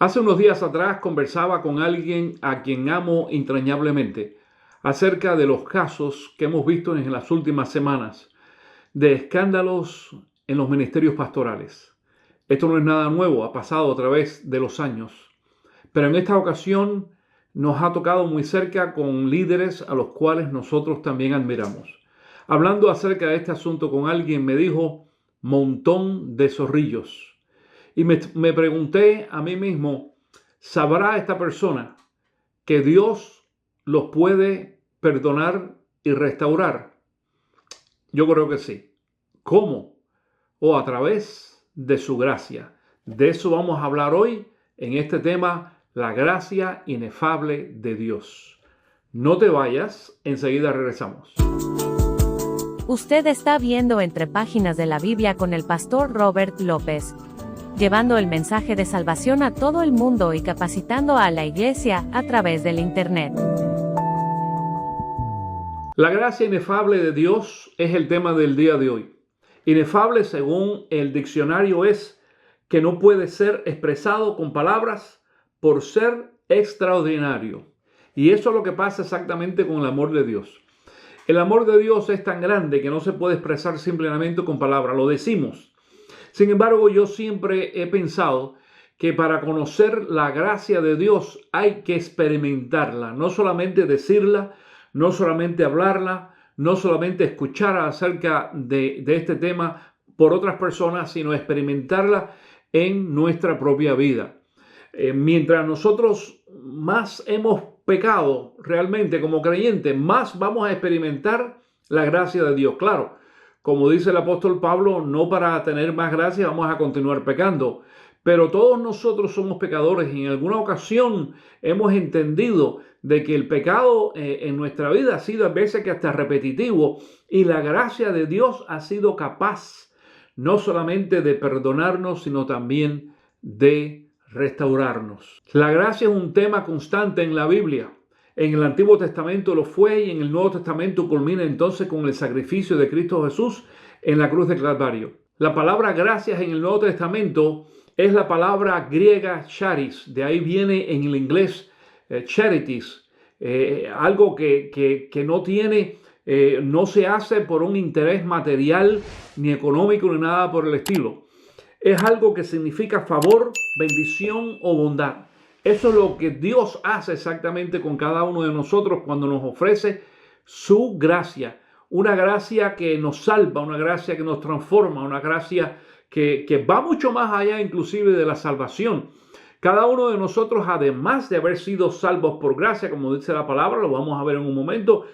Hace unos días atrás conversaba con alguien a quien amo entrañablemente acerca de los casos que hemos visto en las últimas semanas de escándalos en los ministerios pastorales. Esto no es nada nuevo, ha pasado a través de los años, pero en esta ocasión nos ha tocado muy cerca con líderes a los cuales nosotros también admiramos. Hablando acerca de este asunto con alguien me dijo montón de zorrillos. Y me pregunté a mí mismo, ¿sabrá esta persona que Dios los puede perdonar y restaurar? Yo creo que sí. ¿Cómo? A través de su gracia. De eso vamos a hablar hoy en este tema, la gracia inefable de Dios. No te vayas, enseguida regresamos. Usted está viendo Entre Páginas de la Biblia con el pastor Robert López, llevando el mensaje de salvación a todo el mundo y capacitando a la iglesia a través del Internet. La gracia inefable de Dios es el tema del día de hoy. Inefable, según el diccionario, es que no puede ser expresado con palabras por ser extraordinario. Y eso es lo que pasa exactamente con el amor de Dios. El amor de Dios es tan grande que no se puede expresar simplemente con palabras, lo decimos. Sin embargo, yo siempre he pensado que para conocer la gracia de Dios hay que experimentarla, no solamente decirla, no solamente hablarla, no solamente escuchar acerca de este tema por otras personas, sino experimentarla en nuestra propia vida. Mientras nosotros más hemos pecado realmente como creyentes, más vamos a experimentar la gracia de Dios. Claro, como dice el apóstol Pablo, no para tener más gracia vamos a continuar pecando, pero todos nosotros somos pecadores y en alguna ocasión hemos entendido de que el pecado en nuestra vida ha sido a veces que hasta repetitivo y la gracia de Dios ha sido capaz no solamente de perdonarnos, sino también de restaurarnos. La gracia es un tema constante en la Biblia. En el Antiguo Testamento lo fue y en el Nuevo Testamento culmina entonces con el sacrificio de Cristo Jesús en la cruz de Calvario. La palabra gracias en el Nuevo Testamento es la palabra griega charis, de ahí viene en el inglés charities, algo que no tiene, no se hace por un interés material ni económico ni nada por el estilo. Es algo que significa favor, bendición o bondad. Eso es lo que Dios hace exactamente con cada uno de nosotros cuando nos ofrece su gracia. Una gracia que nos salva, una gracia que nos transforma, una gracia que va mucho más allá inclusive de la salvación. Cada uno de nosotros, además de haber sido salvos por gracia, como dice la palabra, lo vamos a ver en un momento,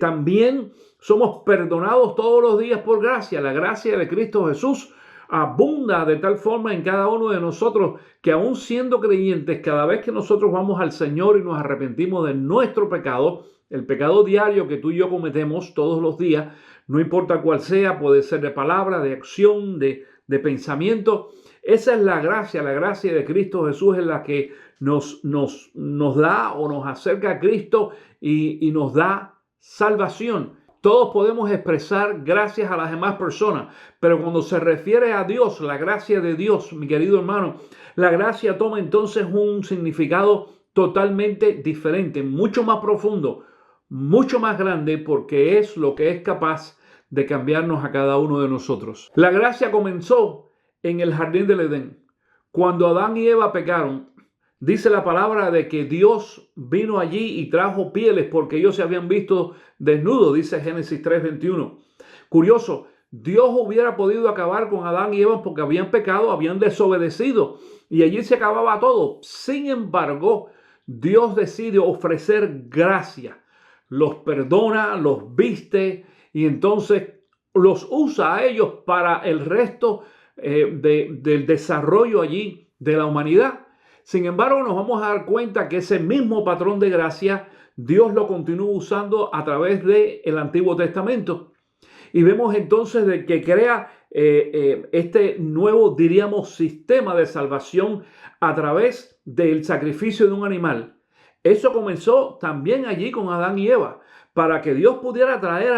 también somos perdonados todos los días por gracia. La gracia de Cristo Jesús abunda de tal forma en cada uno de nosotros que aún siendo creyentes, cada vez que nosotros vamos al Señor y nos arrepentimos de nuestro pecado, el pecado diario que tú y yo cometemos todos los días, no importa cuál sea, puede ser de palabra, de acción, de pensamiento. Esa es la gracia de Cristo Jesús es la que nos da o nos acerca a Cristo y nos da salvación. Todos podemos expresar gracias a las demás personas, pero cuando se refiere a Dios, la gracia de Dios, mi querido hermano, la gracia toma entonces un significado totalmente diferente, mucho más profundo, mucho más grande, porque es lo que es capaz de cambiarnos a cada uno de nosotros. La gracia comenzó en el jardín del Edén. Cuando Adán y Eva pecaron, dice la palabra de que Dios vino allí y trajo pieles porque ellos se habían visto desnudos, dice Génesis 3:21. Curioso, Dios hubiera podido acabar con Adán y Eva porque habían pecado, habían desobedecido y allí se acababa todo. Sin embargo, Dios decide ofrecer gracia. Los perdona, los viste y entonces los usa a ellos para el resto del desarrollo allí de la humanidad. Sin embargo, nos vamos a dar cuenta que ese mismo patrón de gracia Dios lo continúa usando a través del Antiguo Testamento. Y vemos entonces de que crea este nuevo, diríamos, sistema de salvación a través del sacrificio de un animal. Eso comenzó también allí con Adán y Eva, para que Dios pudiera traer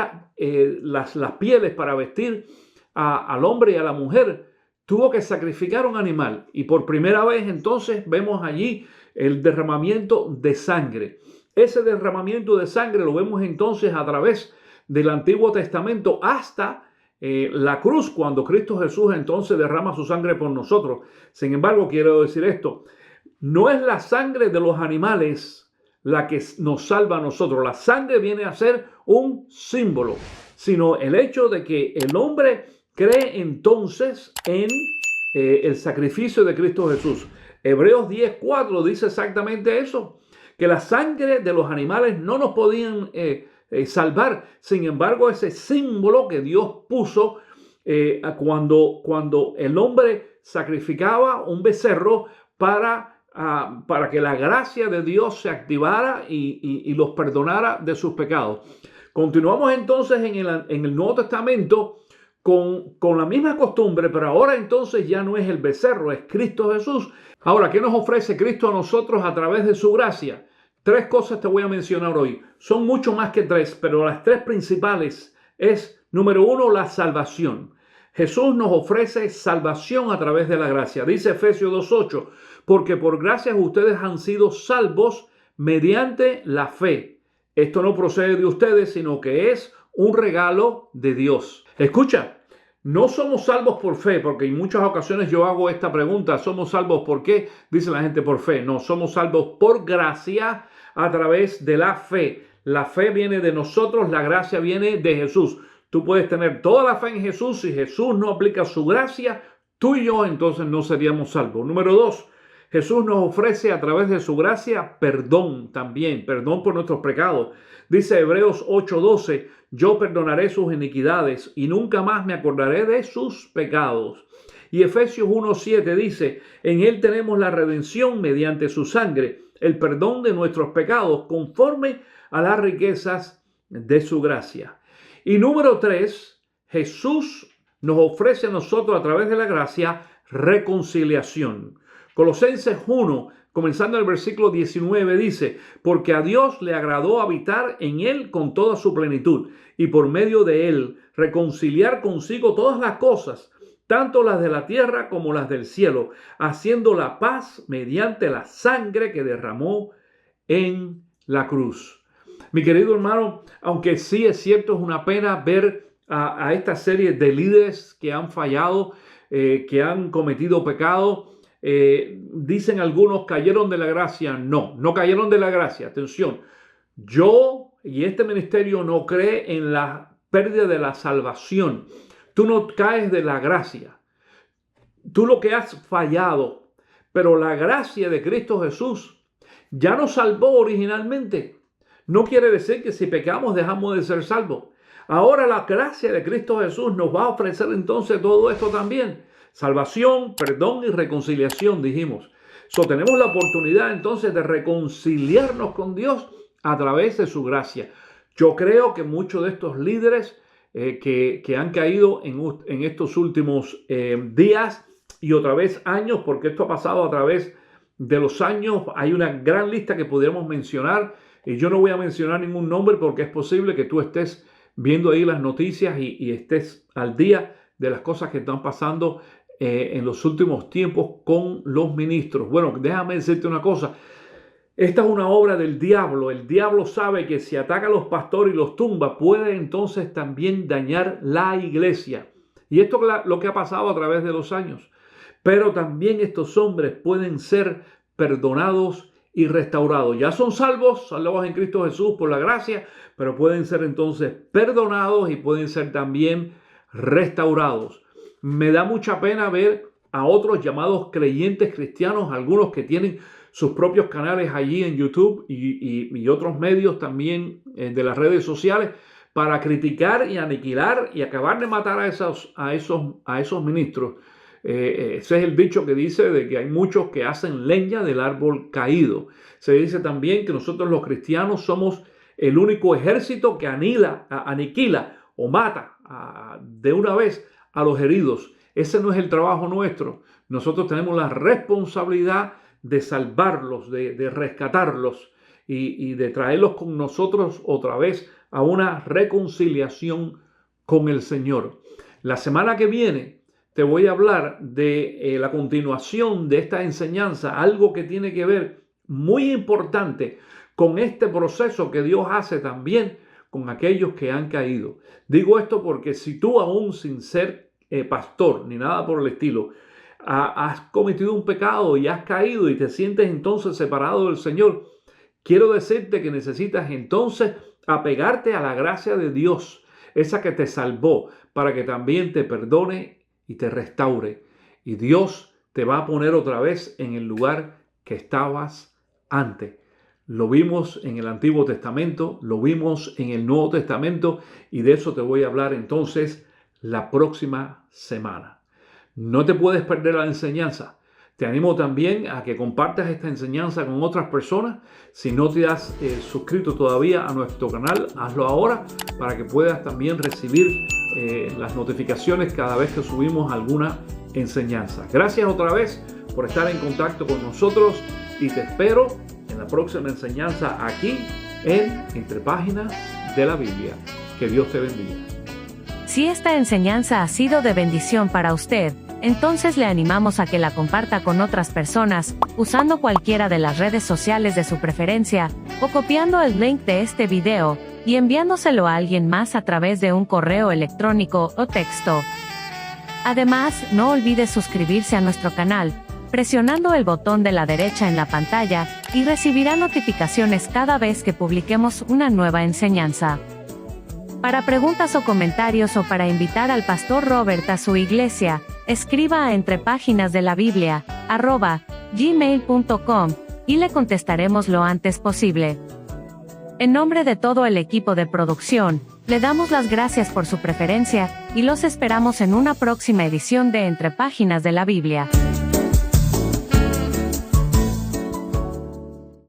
las pieles para vestir al hombre y a la mujer. tuvo que sacrificar un animal y por primera vez entonces vemos allí el derramamiento de sangre. Ese derramamiento de sangre lo vemos entonces a través del Antiguo Testamento hasta la cruz, cuando Cristo Jesús entonces derrama su sangre por nosotros. Sin embargo, quiero decir esto, no es la sangre de los animales la que nos salva a nosotros. La sangre viene a ser un símbolo, sino el hecho de que el hombre cree entonces en el sacrificio de Cristo Jesús. Hebreos 10:4 dice exactamente eso, que la sangre de los animales no nos podían salvar. Sin embargo, ese símbolo que Dios puso cuando el hombre sacrificaba un becerro para que la gracia de Dios se activara y los perdonara de sus pecados. Continuamos entonces en el Nuevo Testamento con la misma costumbre, pero ahora entonces ya no es el becerro, es Cristo Jesús. Ahora, ¿qué nos ofrece Cristo a nosotros a través de su gracia? 3 cosas te voy a mencionar hoy. Son mucho más que 3, pero las 3 principales es, número 1, la salvación. Jesús nos ofrece salvación a través de la gracia. Dice Efesios 2:8, porque por gracia ustedes han sido salvos mediante la fe. Esto no procede de ustedes, sino que es un regalo de Dios. Escucha, no somos salvos por fe, porque en muchas ocasiones yo hago esta pregunta, ¿somos salvos por qué? Dice la gente por fe. No, somos salvos por gracia a través de la fe. La fe viene de nosotros, la gracia viene de Jesús. Tú puedes tener toda la fe en Jesús, si Jesús no aplica su gracia, tú y yo entonces no seríamos salvos. Número 2, Jesús nos ofrece a través de su gracia perdón también, perdón por nuestros pecados. Dice Hebreos 8:12, yo perdonaré sus iniquidades y nunca más me acordaré de sus pecados. Y Efesios 1:7 dice, en él tenemos la redención mediante su sangre, el perdón de nuestros pecados conforme a las riquezas de su gracia. Y número 3, Jesús nos ofrece a nosotros a través de la gracia reconciliación. Colosenses 1, comenzando el versículo 19, dice, porque a Dios le agradó habitar en él con toda su plenitud y por medio de él reconciliar consigo todas las cosas, tanto las de la tierra como las del cielo, haciendo la paz mediante la sangre que derramó en la cruz. Mi querido hermano, aunque sí es cierto, es una pena ver a esta serie de líderes que han fallado, que han cometido pecado. Dicen algunos, cayeron de la gracia. No cayeron de la gracia. Atención, yo y este ministerio no cree en la pérdida de la salvación. Tú no caes de la gracia. Tú lo que has fallado, pero la gracia de Cristo Jesús ya nos salvó originalmente. No quiere decir que si pecamos dejamos de ser salvos. Ahora la gracia de Cristo Jesús nos va a ofrecer entonces todo esto también. Salvación, perdón y reconciliación, dijimos. Tenemos la oportunidad entonces de reconciliarnos con Dios a través de su gracia. Yo creo que muchos de estos líderes que han caído en estos últimos días y otra vez años, porque esto ha pasado a través de los años, hay una gran lista que pudiéramos mencionar y yo no voy a mencionar ningún nombre porque es posible que tú estés viendo ahí las noticias y estés al día de las cosas que están pasando en los últimos tiempos con los ministros. Bueno, déjame decirte una cosa. Esta es una obra del diablo. El diablo sabe que si ataca a los pastores y los tumba, puede entonces también dañar la iglesia. Y esto es lo que ha pasado a través de los años. Pero también estos hombres pueden ser perdonados y restaurados. Ya son salvos en Cristo Jesús por la gracia, pero pueden ser entonces perdonados y pueden ser también restaurados. Me da mucha pena ver a otros llamados creyentes cristianos, algunos que tienen sus propios canales allí en YouTube y otros medios también de las redes sociales para criticar y aniquilar y acabar de matar a esos ministros. Ese es el dicho que dice de que hay muchos que hacen leña del árbol caído. Se dice también que nosotros los cristianos somos el único ejército que aniquila o mata de una vez a los heridos. Ese no es el trabajo nuestro. Nosotros tenemos la responsabilidad de salvarlos, de rescatarlos y de traerlos con nosotros otra vez a una reconciliación con el Señor. La semana que viene te voy a hablar de la continuación de esta enseñanza, algo que tiene que ver muy importante con este proceso que Dios hace también con aquellos que han caído. Digo esto porque si tú, aún sin ser pastor ni nada por el estilo, has cometido un pecado y has caído y te sientes entonces separado del Señor, quiero decirte que necesitas entonces apegarte a la gracia de Dios, esa que te salvó, para que también te perdone y te restaure. Y Dios te va a poner otra vez en el lugar que estabas antes. Lo vimos en el Antiguo Testamento, lo vimos en el Nuevo Testamento, y de eso te voy a hablar entonces la próxima semana. No te puedes perder la enseñanza. Te animo también a que compartas esta enseñanza con otras personas. Si no te has suscrito todavía a nuestro canal, hazlo ahora para que puedas también recibir las notificaciones cada vez que subimos alguna enseñanza. Gracias otra vez por estar en contacto con nosotros y te espero en la próxima enseñanza aquí en Entre Páginas de la Biblia. Que Dios te bendiga. Si esta enseñanza ha sido de bendición para usted, entonces le animamos a que la comparta con otras personas, usando cualquiera de las redes sociales de su preferencia, o copiando el link de este video, y enviándoselo a alguien más a través de un correo electrónico o texto. Además, no olvide suscribirse a nuestro canal, presionando el botón de la derecha en la pantalla, y recibirá notificaciones cada vez que publiquemos una nueva enseñanza. Para preguntas o comentarios o para invitar al Pastor Robert a su iglesia, escriba a entrepaginasdelabiblia@gmail.com y le contestaremos lo antes posible. En nombre de todo el equipo de producción, le damos las gracias por su preferencia y los esperamos en una próxima edición de Entre Páginas de la Biblia.